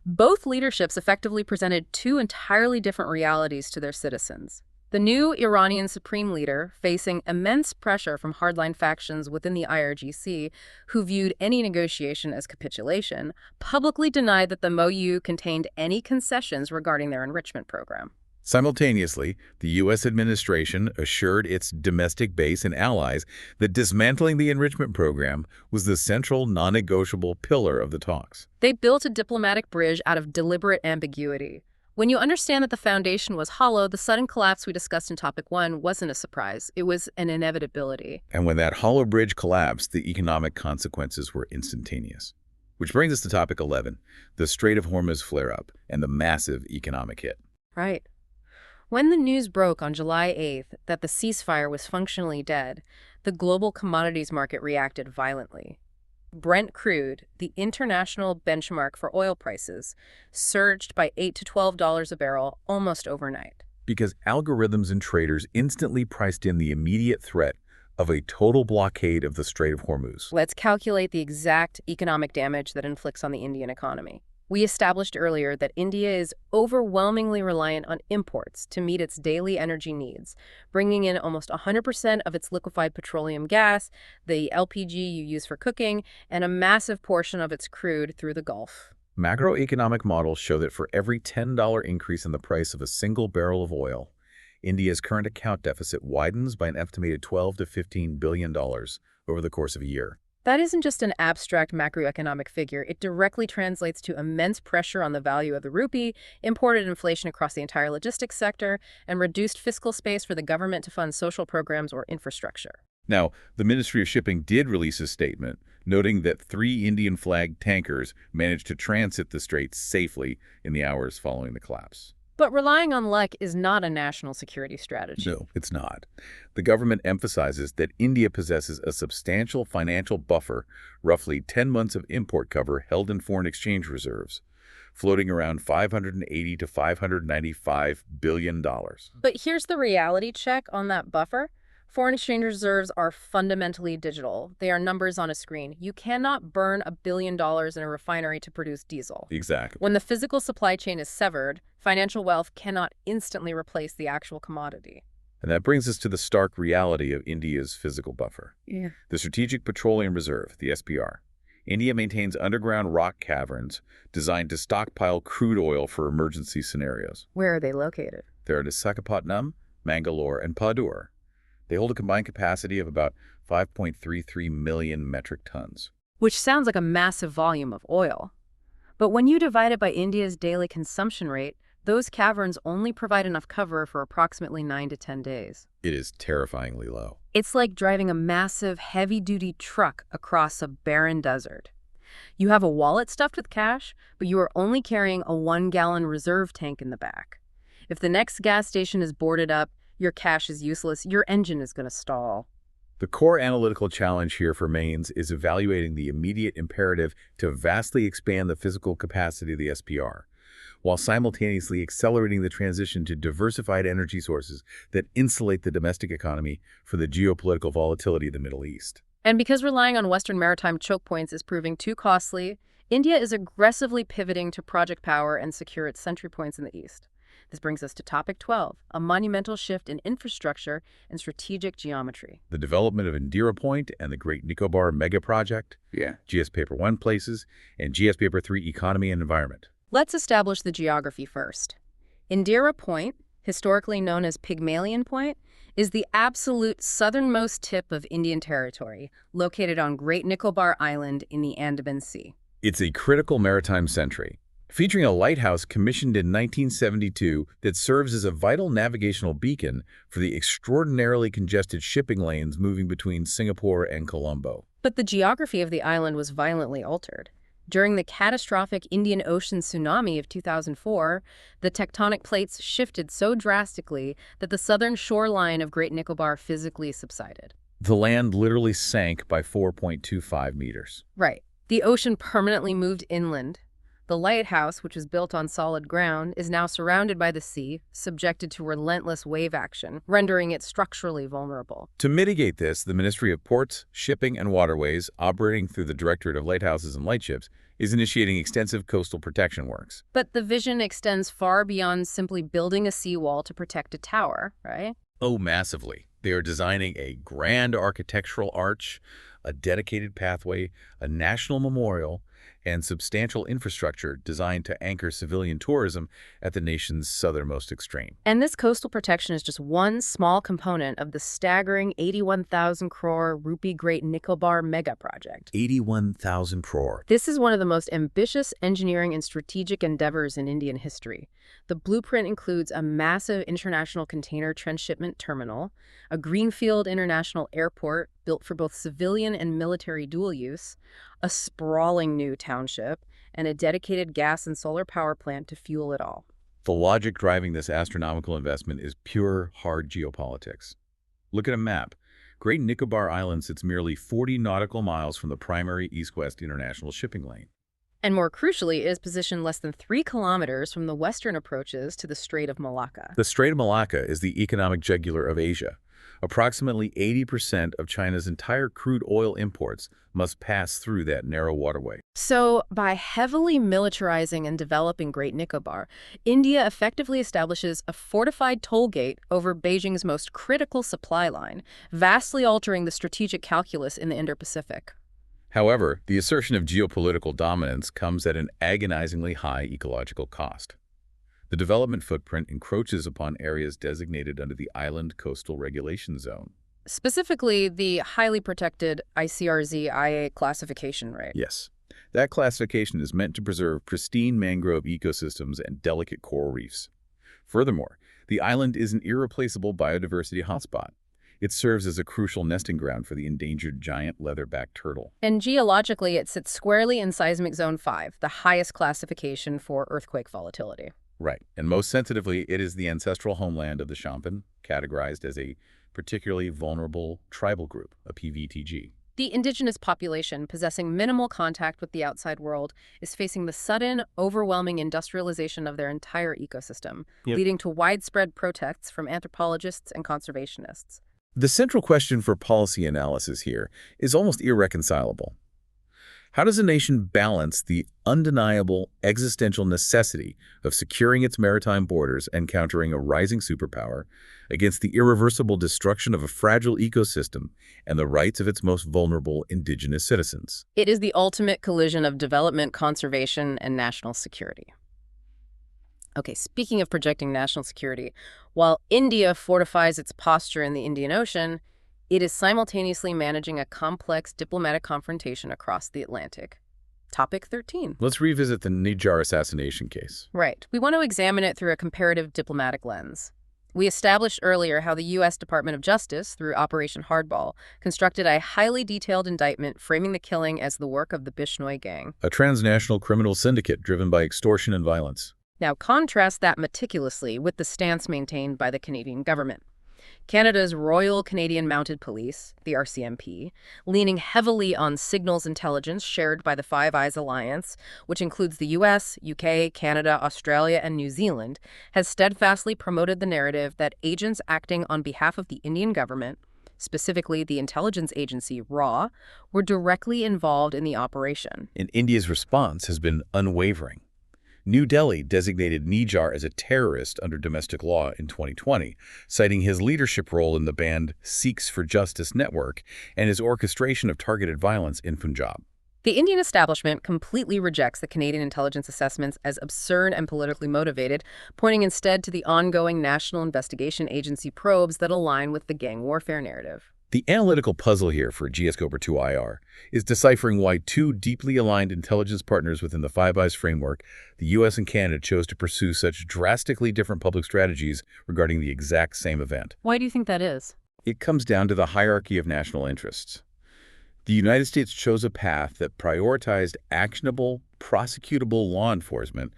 Both leaderships effectively presented two entirely different realities to their citizens. The new Iranian supreme leader, facing immense pressure from hardline factions within the IRGC, who viewed any negotiation as capitulation, publicly denied that the MoU contained any concessions regarding their enrichment program. Simultaneously, the U.S. administration assured its domestic base and allies that dismantling the enrichment program was the central, non-negotiable pillar of the talks. They built a diplomatic bridge out of deliberate ambiguity. When you understand that the foundation was hollow, the sudden collapse we discussed in Topic 1 wasn't a surprise. It was an inevitability. And when that hollow bridge collapsed, the economic consequences were instantaneous. Which brings us to Topic 11, the Strait of Hormuz flare-up and the massive economic hit. Right. When the news broke on July 8th that the ceasefire was functionally dead, the global commodities market reacted violently. Brent crude, the international benchmark for oil prices, surged by $8 to $12 a barrel almost overnight. Because algorithms and traders instantly priced in the immediate threat of a total blockade of the Strait of Hormuz. Let's calculate the exact economic damage that inflicts on the Indian economy. We established earlier that India is overwhelmingly reliant on imports to meet its daily energy needs, bringing in almost 100% of its liquefied petroleum gas, the LPG you use for cooking, and a massive portion of its crude through the Gulf. Macroeconomic models show that for every $10 increase in the price of a single barrel of oil, India's current account deficit widens by an estimated $12 to $15 billion over the course of a year. That isn't just an abstract macroeconomic figure. It directly translates to immense pressure on the value of the rupee, imported inflation across the entire logistics sector, and reduced fiscal space for the government to fund social programs or infrastructure. Now, the Ministry of Shipping did release a statement noting that 3 Indian-flagged tankers managed to transit the Straits safely in the hours following the collapse. But relying on luck is not a national security strategy. No, it's not. The government emphasizes that India possesses a substantial financial buffer, roughly 10 months of import cover held in foreign exchange reserves, floating around $580 to $595 billion. But here's the reality check on that buffer. Foreign exchange reserves are fundamentally digital. They are numbers on a screen. You cannot burn $1 billion in a refinery to produce diesel. Exactly. When the physical supply chain is severed, financial wealth cannot instantly replace the actual commodity. And that brings us to the stark reality of India's physical buffer. Yeah. The Strategic Petroleum Reserve, the SPR. India maintains underground rock caverns designed to stockpile crude oil for emergency scenarios. Where are they located? They're at Visakhapatnam, Mangalore, and Padur. They hold a combined capacity of about 5.33 million metric tons. Which sounds like a massive volume of oil. But when you divide it by India's daily consumption rate, those caverns only provide enough cover for approximately 9 to 10 days. It is terrifyingly low. It's like driving a massive, heavy-duty truck across a barren desert. You have a wallet stuffed with cash, but you are only carrying a 1-gallon reserve tank in the back. If the next gas station is boarded up, your cash is useless, your engine is going to stall. The core analytical challenge here for Mains is evaluating the immediate imperative to vastly expand the physical capacity of the SPR, while simultaneously accelerating the transition to diversified energy sources that insulate the domestic economy for the geopolitical volatility of the Middle East. And because relying on Western maritime choke points is proving too costly, India is aggressively pivoting to project power and secure its sentry points in the East. This brings us to Topic 12, a monumental shift in infrastructure and strategic geometry. The development of Indira Point and the Great Nicobar Mega Project, GS Paper 1 Places, and GS Paper 3 Economy and Environment. Let's establish the geography first. Indira Point, historically known as Pygmalion Point, is the absolute southernmost tip of Indian territory, located on Great Nicobar Island in the Andaman Sea. It's a critical maritime sentry, featuring a lighthouse commissioned in 1972 that serves as a vital navigational beacon for the extraordinarily congested shipping lanes moving between Singapore and Colombo. But the geography of the island was violently altered. During the catastrophic Indian Ocean tsunami of 2004, the tectonic plates shifted so drastically that the southern shoreline of Great Nicobar physically subsided. The land literally sank by 4.25 meters. Right. The ocean permanently moved inland. The lighthouse, which was built on solid ground, is now surrounded by the sea, subjected to relentless wave action, rendering it structurally vulnerable. To mitigate this, the Ministry of Ports, Shipping, and Waterways, operating through the Directorate of Lighthouses and Lightships, is initiating extensive coastal protection works. But the vision extends far beyond simply building a seawall to protect a tower, right? Oh, massively. They are designing a grand architectural arch, a dedicated pathway, a national memorial, and substantial infrastructure designed to anchor civilian tourism at the nation's southernmost extreme. And this coastal protection is just one small component of the staggering 81,000 crore rupee Great Nicobar mega project. 81,000 crore. This is one of the most ambitious engineering and strategic endeavors in Indian history. The blueprint includes a massive international container transshipment terminal, a greenfield international airport built for both civilian and military dual use, a sprawling new township, and a dedicated gas and solar power plant to fuel it all. The logic driving this astronomical investment is pure, hard geopolitics. Look at a map. Great Nicobar Island sits merely 40 nautical miles from the primary east-west international shipping lane. And more crucially, it is positioned less than 3 kilometers from the western approaches to the Strait of Malacca. The Strait of Malacca is the economic jugular of Asia, Approximately 80% of China's entire crude oil imports must pass through that narrow waterway. So, by heavily militarizing and developing Great Nicobar, India effectively establishes a fortified toll gate over Beijing's most critical supply line, vastly altering the strategic calculus in the Indo-Pacific. However, the assertion of geopolitical dominance comes at an agonizingly high ecological cost. The development footprint encroaches upon areas designated under the Island Coastal Regulation Zone. Specifically, the highly protected ICRZ-IA classification, right? Yes, that classification is meant to preserve pristine mangrove ecosystems and delicate coral reefs. Furthermore, the island is an irreplaceable biodiversity hotspot. It serves as a crucial nesting ground for the endangered giant leatherback turtle. And geologically, it sits squarely in Seismic Zone 5, the highest classification for earthquake volatility. Right, and most sensitively, it is the ancestral homeland of the Shampan, categorized as a particularly vulnerable tribal group, a PVTG. The indigenous population, possessing minimal contact with the outside world, is facing the sudden, overwhelming industrialization of their entire ecosystem, leading to widespread protests from anthropologists and conservationists. The central question for policy analysis here is almost irreconcilable. How does a nation balance the undeniable existential necessity of securing its maritime borders and countering a rising superpower against the irreversible destruction of a fragile ecosystem and the rights of its most vulnerable indigenous citizens? It is the ultimate collision of development, conservation, and national security. Okay, speaking of projecting national security, while India fortifies its posture in the Indian Ocean, it is simultaneously managing a complex diplomatic confrontation across the Atlantic. Topic 13. Let's revisit the Nijjar assassination case. Right. We want to examine it through a comparative diplomatic lens. We established earlier how the U.S. Department of Justice, through Operation Hardball, constructed a highly detailed indictment framing the killing as the work of the Bishnoi gang, A transnational criminal syndicate driven by extortion and violence. Now contrast that meticulously with the stance maintained by the Canadian government. Canada's Royal Canadian Mounted Police, the RCMP, leaning heavily on signals intelligence shared by the Five Eyes Alliance, which includes the US, UK, Canada, Australia, and New Zealand, has steadfastly promoted the narrative that agents acting on behalf of the Indian government, specifically the intelligence agency RAW, were directly involved in the operation. And India's response has been unwavering. New Delhi designated Nijjar as a terrorist under domestic law in 2020, citing his leadership role in the banned Sikhs for Justice network and his orchestration of targeted violence in Punjab. The Indian establishment completely rejects the Canadian intelligence assessments as absurd and politically motivated, pointing instead to the ongoing National Investigation Agency probes that align with the gang warfare narrative. The analytical puzzle here for GSCOPER 2IR is deciphering why two deeply aligned intelligence partners within the Five Eyes framework, the U.S. and Canada, chose to pursue such drastically different public strategies regarding the exact same event. Why do you think that is? It comes down to the hierarchy of national interests. The United States chose a path that prioritized actionable, prosecutable law enforcement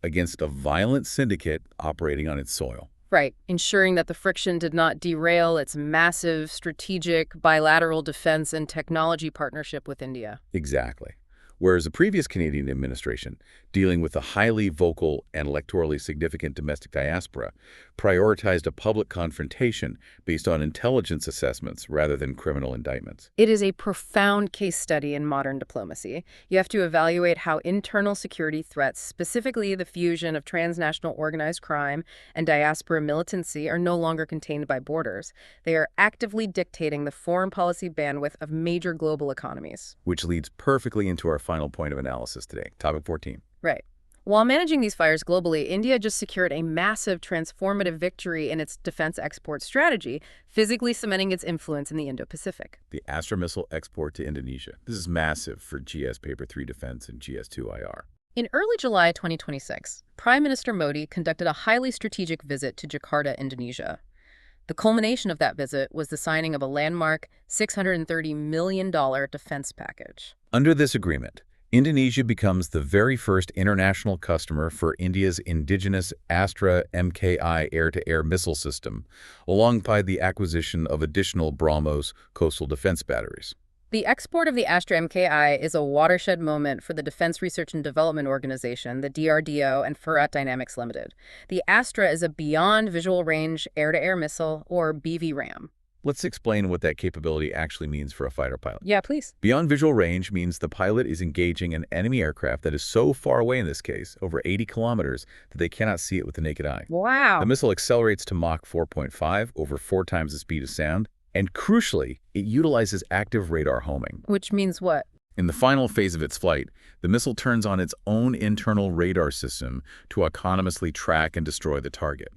against a violent syndicate operating on its soil. Right, ensuring that the friction did not derail its massive strategic bilateral defense and technology partnership with India. Exactly. Whereas the previous Canadian administration, dealing with a highly vocal and electorally significant domestic diaspora, prioritized a public confrontation based on intelligence assessments rather than criminal indictments. It is a profound case study in modern diplomacy. You have to evaluate how internal security threats, specifically the fusion of transnational organized crime and diaspora militancy, are no longer contained by borders. They are actively dictating the foreign policy bandwidth of major global economies. Which leads perfectly into our final point of analysis today, topic 14. Right. While managing these fires globally, India just secured a massive transformative victory in its defense export strategy, physically cementing its influence in the Indo-Pacific. The Astra missile export to Indonesia. This is massive for GS Paper 3 Defense and GS2IR. In early July 2026, Prime Minister Modi conducted a highly strategic visit to Jakarta, Indonesia. The culmination of that visit was the signing of a landmark $630 million defense package. Under this agreement, Indonesia becomes the very first international customer for India's indigenous Astra Mki air-to-air missile system, alongside the acquisition of additional BrahMos coastal defense batteries. The export of the Astra Mki is a watershed moment for the Defense Research and Development Organization, the DRDO, and Ferrat Dynamics Limited. The Astra is a beyond visual range air-to-air missile, or BVRAM. Let's explain what that capability actually means for a fighter pilot. Yeah, please. Beyond visual range means the pilot is engaging an enemy aircraft that is so far away in this case, over 80 kilometers, that they cannot see it with the naked eye. Wow. The missile accelerates to Mach 4.5, over 4 times the speed of sound, and crucially, it utilizes active radar homing. Which means what? In the final phase of its flight, the missile turns on its own internal radar system to autonomously track and destroy the target.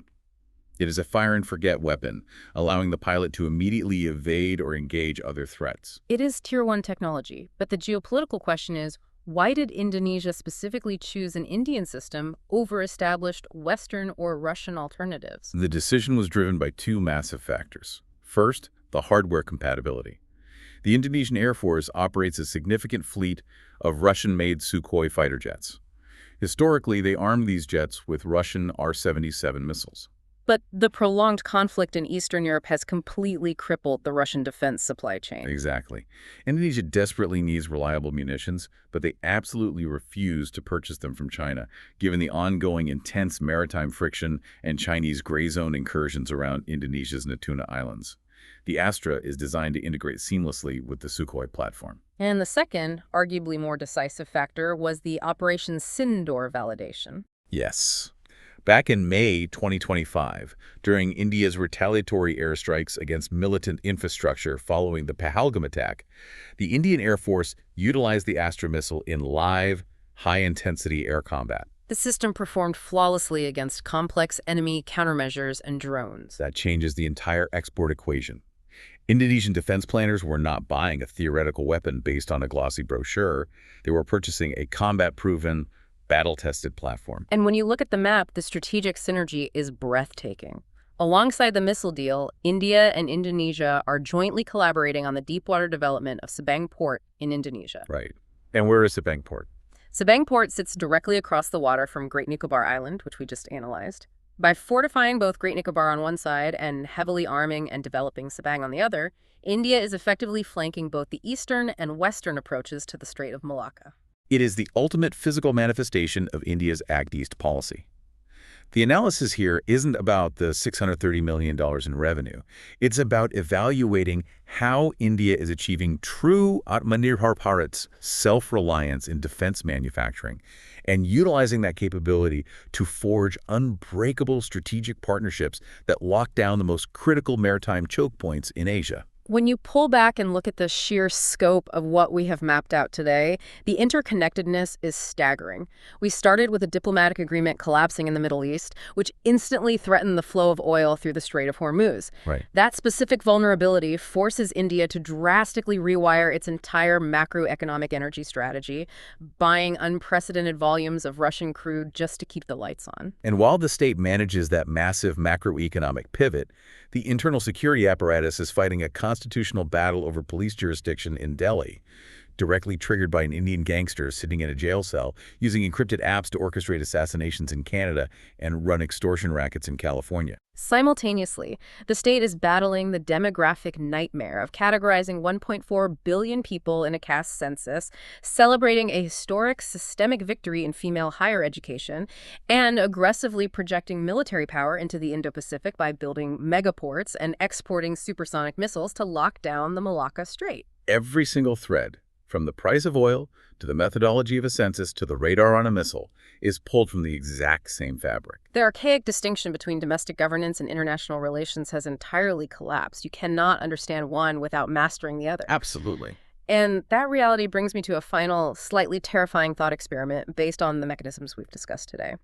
It is a fire-and-forget weapon, allowing the pilot to immediately evade or engage other threats. It is Tier 1 technology, but the geopolitical question is, why did Indonesia specifically choose an Indian system over established Western or Russian alternatives? The decision was driven by 2 massive factors. First, the hardware compatibility. The Indonesian Air Force operates a significant fleet of Russian-made Sukhoi fighter jets. Historically, they armed these jets with Russian R-77 missiles. But the prolonged conflict in Eastern Europe has completely crippled the Russian defense supply chain. Exactly. Indonesia desperately needs reliable munitions, but they absolutely refuse to purchase them from China, given the ongoing intense maritime friction and Chinese gray zone incursions around Indonesia's Natuna Islands. The Astra is designed to integrate seamlessly with the Sukhoi platform. And the second, arguably more decisive factor was the Operation Sindoor validation. Yes. Back in May 2025, during India's retaliatory airstrikes against militant infrastructure following the Pahalgam attack, the Indian Air Force utilized the Astra missile in live, high-intensity air combat. The system performed flawlessly against complex enemy countermeasures and drones. That changes the entire export equation. Indonesian defense planners were not buying a theoretical weapon based on a glossy brochure. They were purchasing a combat-proven, battle-tested platform. And when you look at the map, the strategic synergy is breathtaking. Alongside the missile deal, India and Indonesia are jointly collaborating on the deepwater development of Sabang Port in Indonesia. Right. And where is Sabang Port? Sabang Port sits directly across the water from Great Nicobar Island, which we just analyzed. By fortifying both Great Nicobar on one side and heavily arming and developing Sabang on the other, India is effectively flanking both the eastern and western approaches to the Strait of Malacca. It is the ultimate physical manifestation of India's Act East policy. The analysis here isn't about the $630 million in revenue. It's about evaluating how India is achieving true Atmanirbhar Bharat's self-reliance in defense manufacturing and utilizing that capability to forge unbreakable strategic partnerships that lock down the most critical maritime choke points in Asia. When you pull back and look at the sheer scope of what we have mapped out today, the interconnectedness is staggering. We started with a diplomatic agreement collapsing in the Middle East, which instantly threatened the flow of oil through the Strait of Hormuz. Right. That specific vulnerability forces India to drastically rewire its entire macroeconomic energy strategy, buying unprecedented volumes of Russian crude just to keep the lights on. And while the state manages that massive macroeconomic pivot, the internal security apparatus is fighting a constitutional battle over police jurisdiction in Delhi, directly triggered by an Indian gangster sitting in a jail cell using encrypted apps to orchestrate assassinations in Canada and run extortion rackets in California. Simultaneously, the state is battling the demographic nightmare of categorizing 1.4 billion people in a caste census, celebrating a historic systemic victory in female higher education, and aggressively projecting military power into the Indo-Pacific by building megaports and exporting supersonic missiles to lock down the Malacca Strait. Every single thread, from the price of oil to the methodology of a census to the radar on a missile, is pulled from the exact same fabric. The archaic distinction between domestic governance and international relations has entirely collapsed. You cannot understand one without mastering the other. Absolutely. And that reality brings me to a final, slightly terrifying thought experiment based on the mechanisms we've discussed today.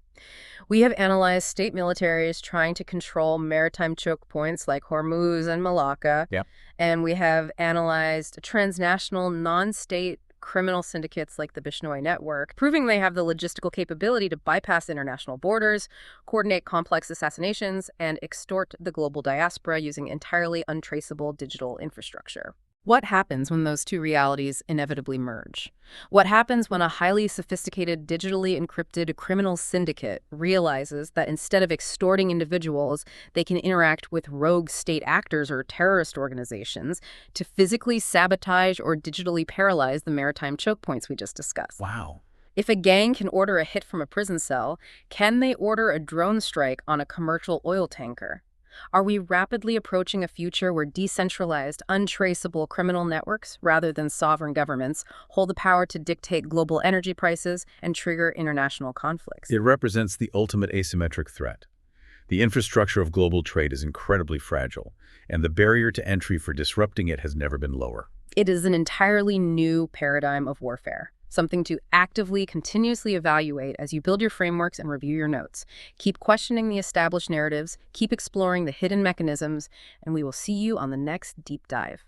We have analyzed state militaries trying to control maritime choke points like Hormuz and Malacca. Yep. And we have analyzed transnational, non-state criminal syndicates like the Bishnoi network, proving they have the logistical capability to bypass international borders, coordinate complex assassinations, and extort the global diaspora using entirely untraceable digital infrastructure. What happens when those two realities inevitably merge? What happens when a highly sophisticated, digitally encrypted criminal syndicate realizes that instead of extorting individuals, they can interact with rogue state actors or terrorist organizations to physically sabotage or digitally paralyze the maritime choke points we just discussed? Wow. If a gang can order a hit from a prison cell, can they order a drone strike on a commercial oil tanker? Are we rapidly approaching a future where decentralized, untraceable criminal networks, rather than sovereign governments, hold the power to dictate global energy prices and trigger international conflicts? It represents the ultimate asymmetric threat. The infrastructure of global trade is incredibly fragile, and the barrier to entry for disrupting it has never been lower. It is an entirely new paradigm of warfare, something to actively, continuously evaluate as you build your frameworks and review your notes. Keep questioning the established narratives, keep exploring the hidden mechanisms, and we will see you on the next deep dive.